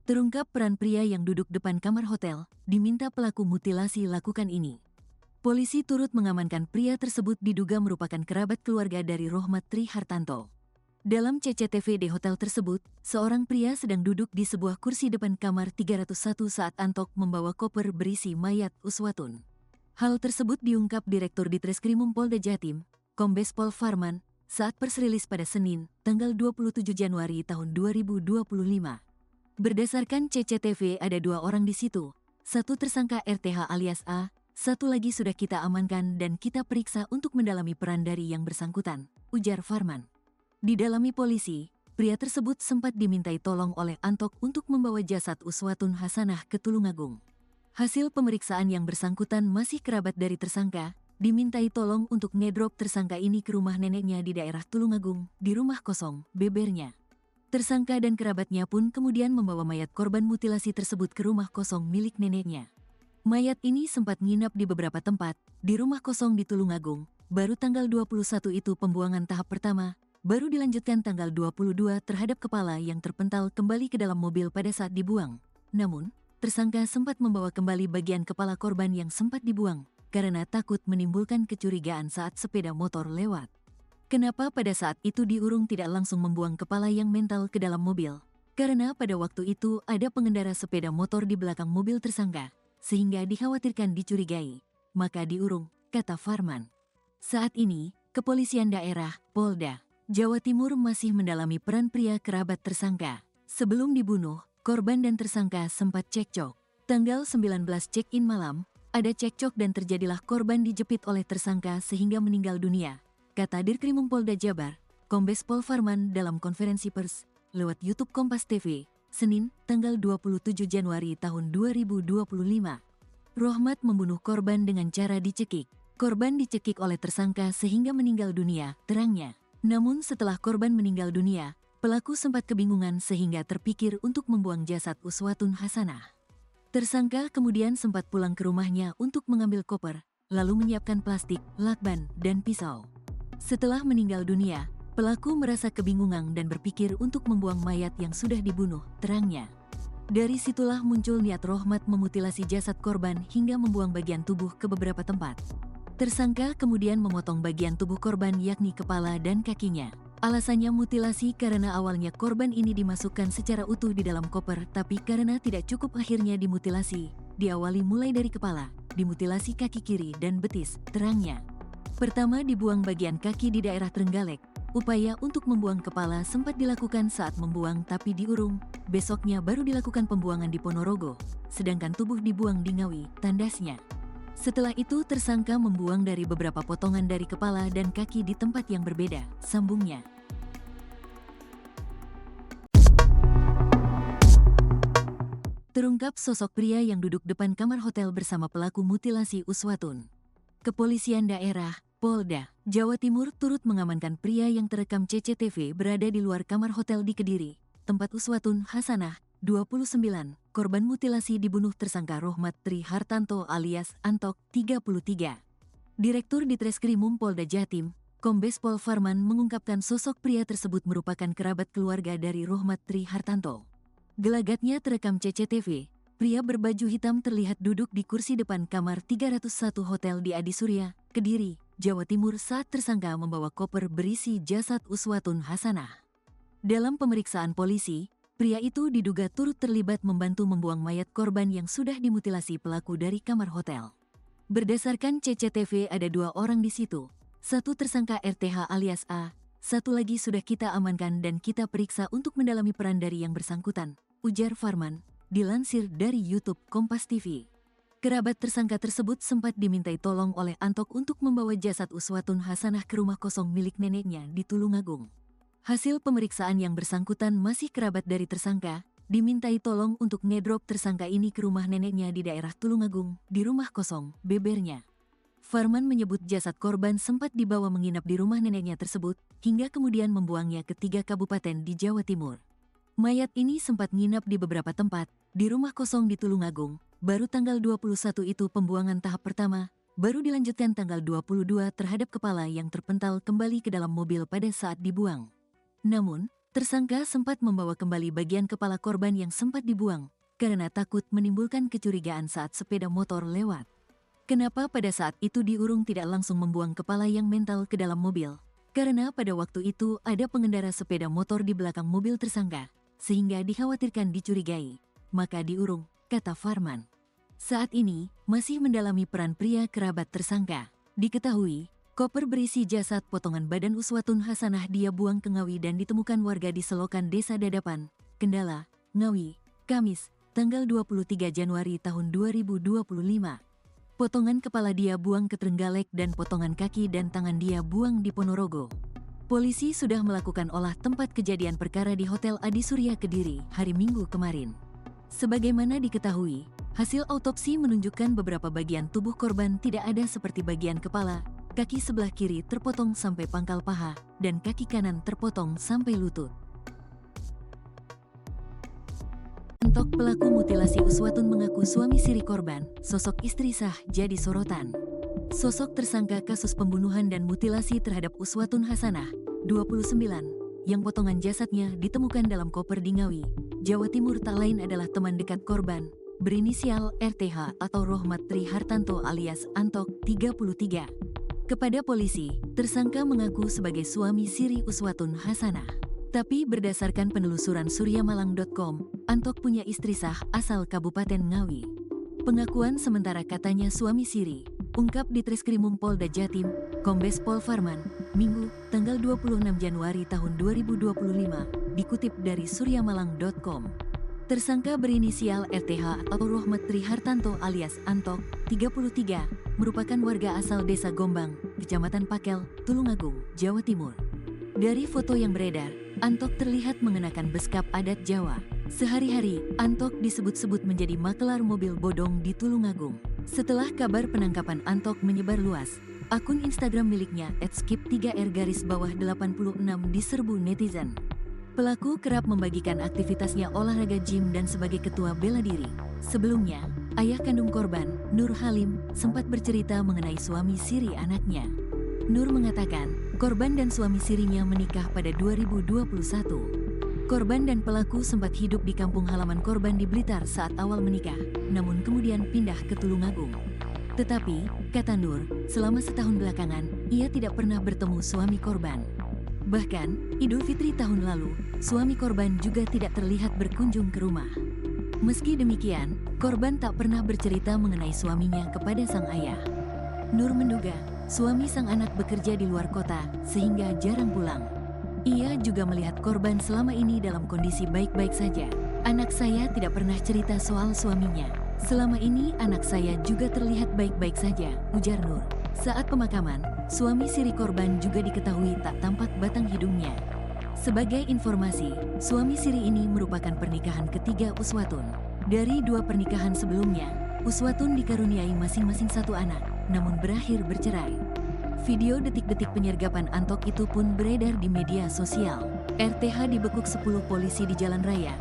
Terungkap peran pria yang duduk depan kamar hotel, diminta pelaku mutilasi lakukan ini. Polisi turut mengamankan pria tersebut diduga merupakan kerabat keluarga dari Rohmat Tri Hartanto. Dalam CCTV di hotel tersebut, seorang pria sedang duduk di sebuah kursi depan kamar 301 saat Antok membawa koper berisi mayat Uswatun. Hal tersebut diungkap Direktur Ditreskrimum Polda Jatim, Kombes Pol Farman, saat pers rilis pada Senin, tanggal 27 Januari tahun 2025. Berdasarkan CCTV ada 2 orang di situ, satu tersangka RTH alias A, satu lagi sudah kita amankan dan kita periksa untuk mendalami peran dari yang bersangkutan, ujar Farman. Didalami polisi, pria tersebut sempat dimintai tolong oleh Antok untuk membawa jasad Uswatun Hasanah ke Tulungagung. Hasil pemeriksaan yang bersangkutan masih kerabat dari tersangka, dimintai tolong untuk ngedrop tersangka ini ke rumah neneknya di daerah Tulungagung, di rumah kosong, bebernya. Tersangka dan kerabatnya pun kemudian membawa mayat korban mutilasi tersebut ke rumah kosong milik neneknya. Mayat ini sempat nginap di beberapa tempat, di rumah kosong di Tulungagung, baru tanggal 21 itu pembuangan tahap pertama, baru dilanjutkan tanggal 22 terhadap kepala yang terpental kembali ke dalam mobil pada saat dibuang. Namun, tersangka sempat membawa kembali bagian kepala korban yang sempat dibuang, karena takut menimbulkan kecurigaan saat sepeda motor lewat. Kenapa pada saat itu diurung tidak langsung membuang kepala yang mental ke dalam mobil? Karena pada waktu itu ada pengendara sepeda motor di belakang mobil tersangka, sehingga dikhawatirkan dicurigai. Maka diurung, kata Farman. Saat ini, Kepolisian Daerah, Polda Jawa Timur masih mendalami peran pria kerabat tersangka. Sebelum dibunuh, korban dan tersangka sempat cekcok. Tanggal 19 check-in malam, ada cekcok dan terjadilah korban dijepit oleh tersangka sehingga meninggal dunia, kata Dirkrimum Polda Jabar, Kombes Pol Farman dalam konferensi pers, lewat YouTube Kompas TV, Senin, tanggal 27 Januari tahun 2025. Rohmat membunuh korban dengan cara dicekik. Korban dicekik oleh tersangka sehingga meninggal dunia, terangnya. Namun setelah korban meninggal dunia, pelaku sempat kebingungan sehingga terpikir untuk membuang jasad Uswatun Hasanah. Tersangka kemudian sempat pulang ke rumahnya untuk mengambil koper, lalu menyiapkan plastik, lakban, dan pisau. Setelah meninggal dunia, pelaku merasa kebingungan dan berpikir untuk membuang mayat yang sudah dibunuh, terangnya. Dari situlah muncul niat Rohmat memutilasi jasad korban hingga membuang bagian tubuh ke beberapa tempat. Tersangka kemudian memotong bagian tubuh korban yakni kepala dan kakinya. Alasannya mutilasi karena awalnya korban ini dimasukkan secara utuh di dalam koper, tapi karena tidak cukup akhirnya dimutilasi. Diawali mulai dari kepala, dimutilasi kaki kiri dan betis, terangnya. Pertama dibuang bagian kaki di daerah Trenggalek. Upaya untuk membuang kepala sempat dilakukan saat membuang tapi diurung. Besoknya baru dilakukan pembuangan di Ponorogo, sedangkan tubuh dibuang di Ngawi, tandasnya. Setelah itu tersangka membuang dari beberapa potongan dari kepala dan kaki di tempat yang berbeda, sambungnya. Terungkap sosok pria yang duduk depan kamar hotel bersama pelaku mutilasi Uswatun. Kepolisian Daerah, Polda Jawa Timur turut mengamankan pria yang terekam CCTV berada di luar kamar hotel di Kediri, tempat Uswatun Hasanah, 29, korban mutilasi dibunuh tersangka Rohmat Tri Hartanto alias Antok, 33. Direktur Ditreskrimum Polda Jatim, Kombes Pol Farman mengungkapkan sosok pria tersebut merupakan kerabat keluarga dari Rohmat Tri Hartanto. Gelagatnya terekam CCTV, pria berbaju hitam terlihat duduk di kursi depan kamar 301 hotel di Adisurya, Kediri, Jawa Timur saat tersangka membawa koper berisi jasad Uswatun Hasanah. Dalam pemeriksaan polisi, pria itu diduga turut terlibat membantu membuang mayat korban yang sudah dimutilasi pelaku dari kamar hotel. Berdasarkan CCTV ada 2 orang di situ, satu tersangka RTH alias A, satu lagi sudah kita amankan dan kita periksa untuk mendalami peran dari yang bersangkutan, ujar Farman, dilansir dari YouTube Kompas TV. Kerabat tersangka tersebut sempat dimintai tolong oleh Antok untuk membawa jasad Uswatun Hasanah ke rumah kosong milik neneknya di Tulungagung. Hasil pemeriksaan yang bersangkutan masih kerabat dari tersangka, dimintai tolong untuk ngedrop tersangka ini ke rumah neneknya di daerah Tulungagung, di rumah kosong, bebernya. Farman menyebut jasad korban sempat dibawa menginap di rumah neneknya tersebut, hingga kemudian membuangnya ke 3 kabupaten di Jawa Timur. Mayat ini sempat nginap di beberapa tempat, di rumah kosong di Tulungagung, baru tanggal 21 itu pembuangan tahap pertama, baru dilanjutkan tanggal 22 terhadap kepala yang terpental kembali ke dalam mobil pada saat dibuang. Namun, Tersangka sempat membawa kembali bagian kepala korban yang sempat dibuang karena takut menimbulkan kecurigaan saat sepeda motor lewat. Kenapa pada saat itu diurung tidak langsung membuang kepala yang mental ke dalam mobil? Karena pada waktu itu ada pengendara sepeda motor di belakang mobil tersangka, sehingga dikhawatirkan dicurigai. Maka diurung, kata Farman. Saat ini, masih mendalami peran pria kerabat tersangka. Diketahui, koper berisi jasad potongan badan Uswatun Hasanah dia buang ke Ngawi dan ditemukan warga di selokan Desa Dadapan, Kendala, Ngawi, Kamis, tanggal 23 Januari tahun 2025. Potongan kepala dia buang ke Trenggalek dan potongan kaki dan tangan dia buang di Ponorogo. Polisi sudah melakukan olah tempat kejadian perkara di Hotel Adi Surya Kediri hari Minggu kemarin. Sebagaimana diketahui, hasil autopsi menunjukkan beberapa bagian tubuh korban tidak ada seperti bagian kepala, kaki sebelah kiri terpotong sampai pangkal paha, dan kaki kanan terpotong sampai lutut. Antok pelaku mutilasi Uswatun mengaku suami siri korban, sosok istri sah jadi sorotan. Sosok tersangka kasus pembunuhan dan mutilasi terhadap Uswatun Hasanah, 29, yang potongan jasadnya ditemukan dalam koper di Ngawi, Jawa Timur tak lain adalah teman dekat korban, berinisial RTH atau Rohmat Tri Hartanto alias Antok, 33. Kepada polisi, tersangka mengaku sebagai suami siri Uswatun Hasanah. Tapi berdasarkan penelusuran suryamalang.com, Antok punya istri sah asal Kabupaten Ngawi. Pengakuan sementara katanya suami siri, ungkap di Treskrimum Polda Jatim, Kombes Pol Farman, Minggu, tanggal 26 Januari tahun 2025, dikutip dari suryamalang.com. Tersangka berinisial RTH atau Rohmat Tri Hartanto alias Antok, 33, merupakan warga asal Desa Gombang, Kecamatan Pakel, Tulungagung, Jawa Timur. Dari foto yang beredar, Antok terlihat mengenakan beskap adat Jawa. Sehari-hari, Antok disebut-sebut menjadi makelar mobil bodong di Tulungagung. Setelah kabar penangkapan Antok menyebar luas, akun Instagram miliknya @skip3r_86 diserbu netizen. Pelaku kerap membagikan aktivitasnya olahraga gym dan sebagai ketua bela diri. Sebelumnya, ayah kandung korban, Nur Halim, sempat bercerita mengenai suami siri anaknya. Nur mengatakan, korban dan suami sirinya menikah pada 2021. Korban dan pelaku sempat hidup di kampung halaman korban di Blitar saat awal menikah, namun kemudian pindah ke Tulungagung. Tetapi, kata Nur, selama setahun belakangan, ia tidak pernah bertemu suami korban. Bahkan, Idul Fitri tahun lalu, suami korban juga tidak terlihat berkunjung ke rumah. Meski demikian, korban tak pernah bercerita mengenai suaminya kepada sang ayah. Nur menduga, suami sang anak bekerja di luar kota, sehingga jarang pulang. Ia juga melihat korban selama ini dalam kondisi baik-baik saja. Anak saya tidak pernah cerita soal suaminya. Selama ini anak saya juga terlihat baik-baik saja, ujar Nur. Saat pemakaman, suami siri korban juga diketahui tak tampak batang hidungnya. Sebagai informasi, suami siri ini merupakan pernikahan ketiga Uswatun. Dari 2 pernikahan sebelumnya, Uswatun dikaruniai masing-masing 1 anak, namun berakhir bercerai. Video detik-detik penyergapan Antok itu pun beredar di media sosial. RTH dibekuk 10 polisi di jalan raya.